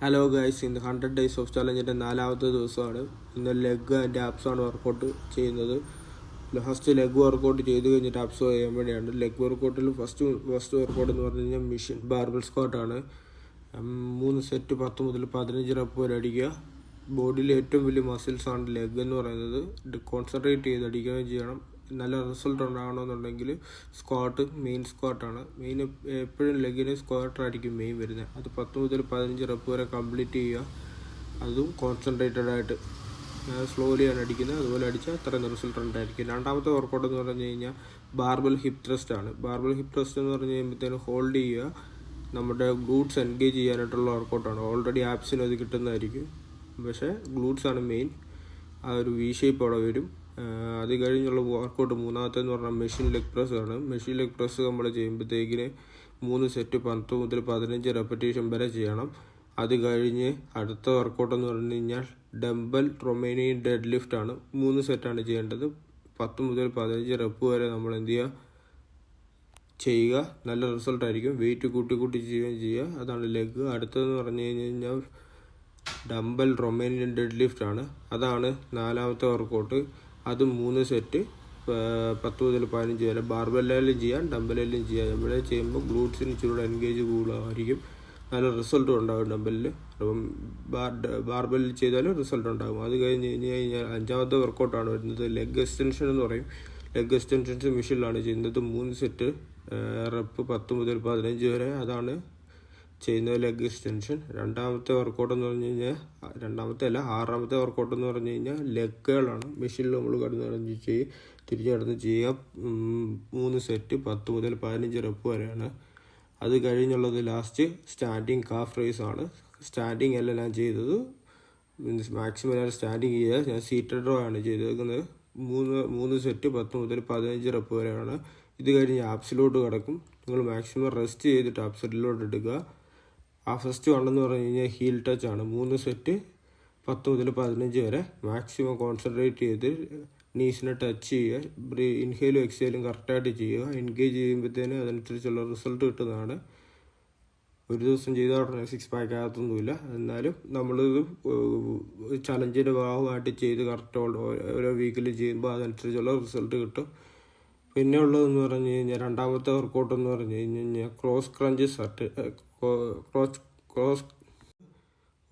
Hello guys, ഇന്ന് 100 days of ചലഞ്ചിൻ്റെ 4ാമത്തെ ദിവസമാണ്. ഇന്ന് ലെഗ് ആൻഡ് ആപ്സാണ് വർക്കൗട്ട് ചെയ്യുന്നത്. ഫസ്റ്റ് ലെഗ് വർക്കൗട്ട് ചെയ്ത് കഴിഞ്ഞിട്ട് ആപ്സ് ചെയ്യാൻ വേണ്ടിയാണ്. ലെഗ് വർക്കൗട്ടിൽ ഫസ്റ്റ് വർക്കൗട്ട് എന്ന് പറഞ്ഞു കഴിഞ്ഞാൽ മെഷീൻ ബാർബൽ സ്ക്വാട്ടാണ്. 3 സെറ്റ് 10 മുതൽ 15 റെപ്പ് വരെ അടിക്കുക. ബോഡിയിലെ ഏറ്റവും വലിയ മസിൽസാണ് ലെഗ് എന്ന് പറയുന്നത്. കോൺസെൻട്രേറ്റ് ചെയ്ത് അടിക്കുകയും ചെയ്യണം. നല്ല റിസൾട്ട് ഉണ്ടാകണമെന്നുണ്ടെങ്കിൽ മെയിൻ സ്ക്വാട്ടാണ്. എപ്പോഴും ലെഗിന് സ്ക്വാട്ടായിരിക്കും മെയിൻ വരുന്നത്. അത് 10 മുതൽ 15 റെപ്പ് വരെ കംപ്ലീറ്റ് ചെയ്യുക. അതും കോൺസെൻട്രേറ്റഡ് ആയിട്ട് സ്ലോലിയാണ് അടിക്കുന്നത്. അതുപോലെ അടിച്ചാൽ അത്രയും റിസൾട്ട് ഉണ്ടായിരിക്കും. രണ്ടാമത്തെ വർക്കൗട്ട് എന്ന് പറഞ്ഞു കഴിഞ്ഞാൽ ബാർബൽ ഹിപ്പ് ത്രസ്റ്റ് ആണ്. ബാർബൽ ഹിപ്പ് ത്രസ്റ്റ് എന്ന് പറഞ്ഞു കഴിയുമ്പോഴത്തേനും ഹോൾഡ് ചെയ്യുക. നമ്മുടെ ഗ്ലൂട്ട്സ് എൻഗേജ് ചെയ്യാനായിട്ടുള്ള വർക്കൗട്ടാണ്. ഓൾറെഡി ആപ്സിന് അത് കിട്ടുന്നതായിരിക്കും, പക്ഷേ ഗ്ലൂട്ട്സ് ആണ് മെയിൻ. ആ ഒരു വി ഷേപ്പ് അവിടെ വരും. അത് കഴിഞ്ഞുള്ള വർക്കൗട്ട് മൂന്നാമത്തെന്ന് പറഞ്ഞാൽ മെഷീൻ ലെഗ് പ്രസ് ആണ്. മെഷീൻ ലെഗ് പ്രസ് നമ്മൾ ചെയ്യുമ്പോഴത്തേക്കിന് 3 സെറ്റ് 10 മുതൽ 15 റെപ്പറ്റീഷൻ വരെ ചെയ്യണം. അത് കഴിഞ്ഞ് അടുത്ത വർക്കൗട്ട് എന്ന് പറഞ്ഞു കഴിഞ്ഞാൽ ഡംബൽ റൊമേനിയൻ ഡെഡ് ലിഫ്റ്റ് ആണ്. 3 സെറ്റാണ് ചെയ്യേണ്ടത്. 10 മുതൽ 15 റെപ്പ് വരെ നമ്മൾ എന്ത് ചെയ്യുക. നല്ല റിസൾട്ടായിരിക്കും. വെയിറ്റ് കൂട്ടി ചെയ്യുക. അതാണ് ലെഗ്. അടുത്തതെന്ന് പറഞ്ഞു കഴിഞ്ഞാൽ ഡംബൽ റൊമേനിയൻ ഡെഡ് ലിഫ്റ്റ് ആണ്. അതാണ് 4ാമത്തെ വർക്കൗട്ട്. അത് 3 സെറ്റ് 10 മുതൽ 15 വരെ. ബാർബെല്ലിലും ചെയ്യാം, ഡംബലിലും ചെയ്യാം. ഇവിടെ ചെയ്യുമ്പോൾ ഗ്ലൂട്ട്സിന് ഇച്ചിരി എൻഗേജ് കൂടുതലായിരിക്കും. നല്ല റിസൾട്ടും ഉണ്ടാകും ഡംബലിൽ. അപ്പം ബാർബെല്ലിൽ ചെയ്താലും റിസൾട്ട് ഉണ്ടാകും. അത് കഴിഞ്ഞ് കഴിഞ്ഞാൽ 5ാമത്തെ വർക്കൗട്ടാണ് വരുന്നത്. ലെഗ് എക്സ്റ്റൻഷൻ എന്ന് പറയും. ലെഗ് എക്സ്റ്റൻഷൻസ് മെഷീനിലാണ് ചെയ്യുന്നത്. 3 സെറ്റ് റെപ്പ് 10 മുതൽ 15 വരെ. അതാണ് ചെയ്യുന്നത് ലെഗ് എക്സ്റ്റൻഷൻ. രണ്ടാമത്തെ വർക്കൗട്ട് എന്ന് പറഞ്ഞു കഴിഞ്ഞാൽ 6ാമത്തെ വർക്കൗട്ട് എന്ന് പറഞ്ഞു കഴിഞ്ഞാൽ ലെഗുകളാണ്. മെഷീനിൽ നമ്മൾ തിരിഞ്ഞ് കിടന്ന് ചെയ്യുക. 3 സെറ്റ് 10 മുതൽ 15 റെപ്പ് വരെയാണ്. അത് കഴിഞ്ഞുള്ളത് ലാസ്റ്റ് സ്റ്റാൻഡിങ് കാഫ് റേസ് ആണ്. സ്റ്റാൻഡിങ് അല്ല ഞാൻ ചെയ്തത്, മാക്സിമം ഞാൻ സ്റ്റാൻഡിങ് ചെയ്യുക. ഞാൻ സീറ്റഡ് റോ ആണ് ചെയ്തേക്കുന്നത്. 3 സെറ്റ് 10 മുതൽ 15 റെപ്പ് വരെയാണ്. ഇത് കഴിഞ്ഞ് ആപ്സിലോട്ട് കിടക്കും. നിങ്ങൾ മാക്സിമം റെസ്റ്റ് ചെയ്തിട്ട് ആപ്സിലോട്ട് എടുക്കുക. ആ ഫസ്റ്റ് വണ്ണെന്ന് പറഞ്ഞു കഴിഞ്ഞാൽ ഹീൽ ടച്ച് ആണ്. 3 സെറ്റ് 10 മുതൽ 15 വരെ. മാക്സിമം കോൺസെൻട്രേറ്റ് ചെയ്ത് നീസിനെ ടച്ച് ചെയ്യുക. ഇൻഹേലും എക്സേലും കറക്റ്റായിട്ട് ചെയ്യുക. എൻഗേജ് ചെയ്യുമ്പോഴത്തേനും അതനുസരിച്ചുള്ള റിസൾട്ട് കിട്ടുന്നതാണ്. ഒരു ദിവസം ചെയ്താൽ ഉടനെ 6 പാക്ക് ആകത്തൊന്നുമില്ല. എന്നാലും നമ്മളിത് ചലഞ്ചിൻ്റെ ഭാഗമായിട്ട് ചെയ്ത് കറക്റ്റ് ഓരോ വീക്കിൽ ചെയ്യുമ്പോൾ അതനുസരിച്ചുള്ള റിസൾട്ട് കിട്ടും. പിന്നെ ഉള്ളതെന്ന് പറഞ്ഞു കഴിഞ്ഞാൽ 2ാമത്തെ വർക്കൗട്ട് എന്ന് പറഞ്ഞു കഴിഞ്ഞാൽ ക്രോസ് ക്രഞ്ചസ്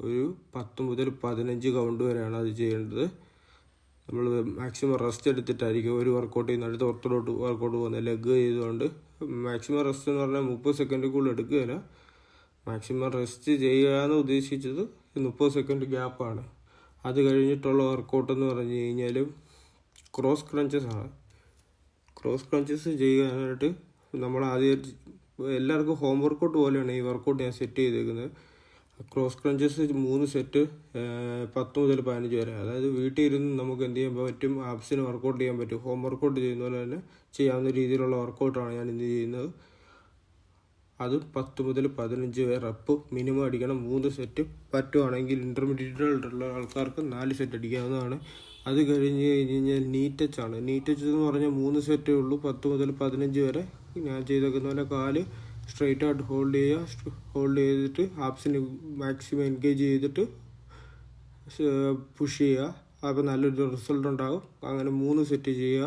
ഒരു 10 മുതൽ 15 കൗണ്ട് വരെയാണ് അത് ചെയ്യേണ്ടത്. നമ്മൾ മാക്സിമം റെസ്റ്റ് എടുത്തിട്ടായിരിക്കും ഒരു വർക്കൗട്ട് ചെയ്യുന്ന അടുത്ത വർക്കൗട്ട് പോകുന്നത്. ലെഗ് ചെയ്തുകൊണ്ട് മാക്സിമം റെസ്റ്റ് എന്ന് പറഞ്ഞാൽ 30 സെക്കൻഡ് കൂടുതൽ എടുക്കുകയില്ല. മാക്സിമം റെസ്റ്റ് ചെയ്യുകയെന്ന് ഉദ്ദേശിച്ചത് 30 സെക്കൻഡ് ഗ്യാപ്പാണ്. അത് കഴിഞ്ഞിട്ടുള്ള വർക്കൗട്ട് എന്ന് പറഞ്ഞു കഴിഞ്ഞാൽ ക്രോസ് ക്രഞ്ചസ് ആണ്. ക്രോസ് ക്രഞ്ചസ് ചെയ്യാനായിട്ട് നമ്മൾ ആദ്യം എല്ലാവർക്കും ഹോം വർക്കൗട്ട് പോലെയാണ് ഈ വർക്കൗട്ട് ഞാൻ സെറ്റ് ചെയ്തേക്കുന്നത്. ക്രോസ് ക്രഞ്ചസ് 3 സെറ്റ് 10 മുതൽ 15 വരെ. അതായത് വീട്ടിൽ ഇരുന്ന് നമുക്ക് എന്ത് ചെയ്യാൻ പറ്റും, ആപ്സിന് വർക്കൗട്ട് ചെയ്യാൻ പറ്റും. ഹോം വർക്കൗട്ട് ചെയ്യുന്ന പോലെ തന്നെ ചെയ്യാവുന്ന രീതിയിലുള്ള വർക്കൗട്ടാണ് ഞാൻ ഇന്ന് ചെയ്യുന്നത്. അത് 10 മുതൽ 15 വരെ റെപ്പ് മിനിമം അടിക്കണം. 3 സെറ്റ് പറ്റുവാണെങ്കിൽ ഇൻ്റർമീഡിയറ്റുള്ള ആൾക്കാർക്ക് 4 സെറ്റ് അടിക്കാവുന്നതാണ്. അത് കഴിഞ്ഞ് കഴിഞ്ഞാൽ നീ ടച്ച് ആണ്. നീ ടച്ച് എന്ന് പറഞ്ഞാൽ 3 സെറ്റേ ഉള്ളൂ. 10 മുതൽ 15 വരെ. ഞാൻ ചെയ്തേക്കുന്ന പോലെ കാല് സ്ട്രെയിറ്റ് ആയിട്ട് ഹോൾഡ് ചെയ്യുക. ഹോൾഡ് ചെയ്തിട്ട് ആപ്സിന് മാക്സിമം എൻഗേജ് ചെയ്തിട്ട് പുഷ് ചെയ്യുക. അപ്പോൾ നല്ലൊരു റിസൾട്ട് ഉണ്ടാകും. അങ്ങനെ 3 സെറ്റ് ചെയ്യുക.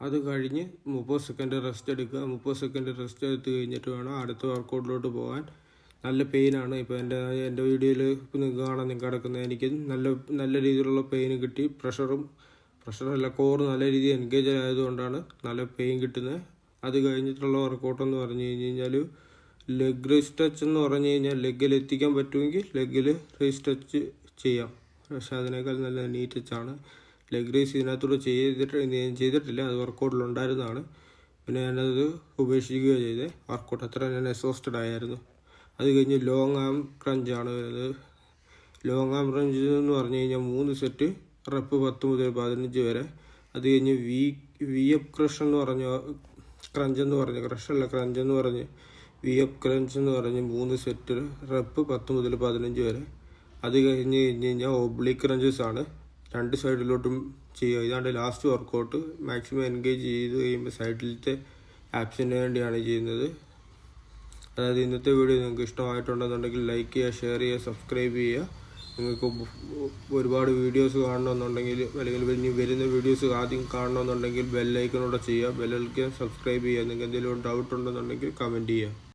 അത് കഴിഞ്ഞ് 30 സെക്കൻഡ് റെസ്റ്റ് എടുക്കുക. 30 സെക്കൻഡ് റെസ്റ്റ് എടുത്ത് കഴിഞ്ഞിട്ട് വേണം അടുത്ത വർക്കൗട്ടിലോട്ട് പോകാൻ. നല്ല പെയിനാണ്. ഇപ്പോൾ എൻ്റെ വീഡിയോയിൽ ഇപ്പോൾ നിങ്ങൾക്ക് കാണാൻ കിടക്കുന്നത്. എനിക്ക് നല്ല രീതിയിലുള്ള പെയിൻ കിട്ടി. പ്രഷറല്ല കോറ് നല്ല രീതിയിൽ എൻഗേജ് ആയതുകൊണ്ടാണ് നല്ല പെയിൻ കിട്ടുന്നത്. അത് കഴിഞ്ഞിട്ടുള്ള വർക്കൗട്ടെന്ന് പറഞ്ഞു കഴിഞ്ഞാൽ ലെഗ് റേസ് ടച്ച് എന്ന് പറഞ്ഞു കഴിഞ്ഞാൽ ലെഗിൽ എത്തിക്കാൻ പറ്റുമെങ്കിൽ ലെഗിൽ റേസ് ടച്ച് ചെയ്യാം. പക്ഷേ അതിനേക്കാൾ നല്ല നീ ടച്ചാണ്. ലെഗ് റേസ് ഇതിനകത്തൂടെ ചെയ്തിട്ടില്ല. അത് വർക്കൗട്ടിലുണ്ടായിരുന്നതാണ്. പിന്നെ ഞാനത് ഉപേക്ഷിക്കുക ചെയ്തേ. വർക്കൗട്ട് അത്ര ഞാൻ എക്സോസ്റ്റഡ് ആയിരുന്നു. അത് കഴിഞ്ഞ് ലോങ് ആം ക്രഞ്ചാണ് വരുന്നത്. ലോങ് ആം ക്രഞ്ച് എന്ന് പറഞ്ഞു കഴിഞ്ഞാൽ 3 സെറ്റ് റെപ്പ് 10 മുതൽ 15 വരെ. അത് കഴിഞ്ഞ് വി അപ്പ് ക്രഷ് എന്ന് പറഞ്ഞ ക്രഞ്ച് എന്ന് പറഞ്ഞ് വി അപ്പ് ക്രഞ്ച് എന്ന് പറഞ്ഞ് 3 സെറ്റ് റെപ്പ് 10 മുതൽ 15 വരെ. അത് കഴിഞ്ഞ് കഴിഞ്ഞാൽ ഒബ്ലിക് ക്രഞ്ചസ് ആണ്. 2 സൈഡിലോട്ടും ചെയ്യുക. ഇതാണ്ട് ലാസ്റ്റ് വർക്കൗട്ട്. മാക്സിമം എൻഗേജ് ചെയ്ത് കഴിയുമ്പോൾ സൈഡിലത്തെ ആപ്സിന് വേണ്ടിയാണ് ചെയ്യുന്നത്. അതായത് ഇന്നത്തെ വീഡിയോ നിങ്ങൾക്ക് ഇഷ്ടമായിട്ടുണ്ടെന്നുണ്ടെങ്കിൽ ലൈക്ക് ചെയ്യുക, ഷെയർ ചെയ്യുക, സബ്സ്ക്രൈബ് ചെയ്യുക. നിങ്ങൾക്ക് ഒരുപാട് വീഡിയോസ് കാണണമെന്നുണ്ടെങ്കിൽ അല്ലെങ്കിൽ ഇനി വരുന്ന വീഡിയോസ് ആദ്യം കാണണമെന്നുണ്ടെങ്കിൽ ബെല്ലൈക്കനോടെ ചെയ്യുക. ബെല്ലൈക്കൻ സബ്സ്ക്രൈബ് ചെയ്യുക. നിങ്ങൾക്ക് എന്തെങ്കിലും ഡൗട്ട് ഉണ്ടെന്നുണ്ടെങ്കിൽ കമൻറ്റ് ചെയ്യുക.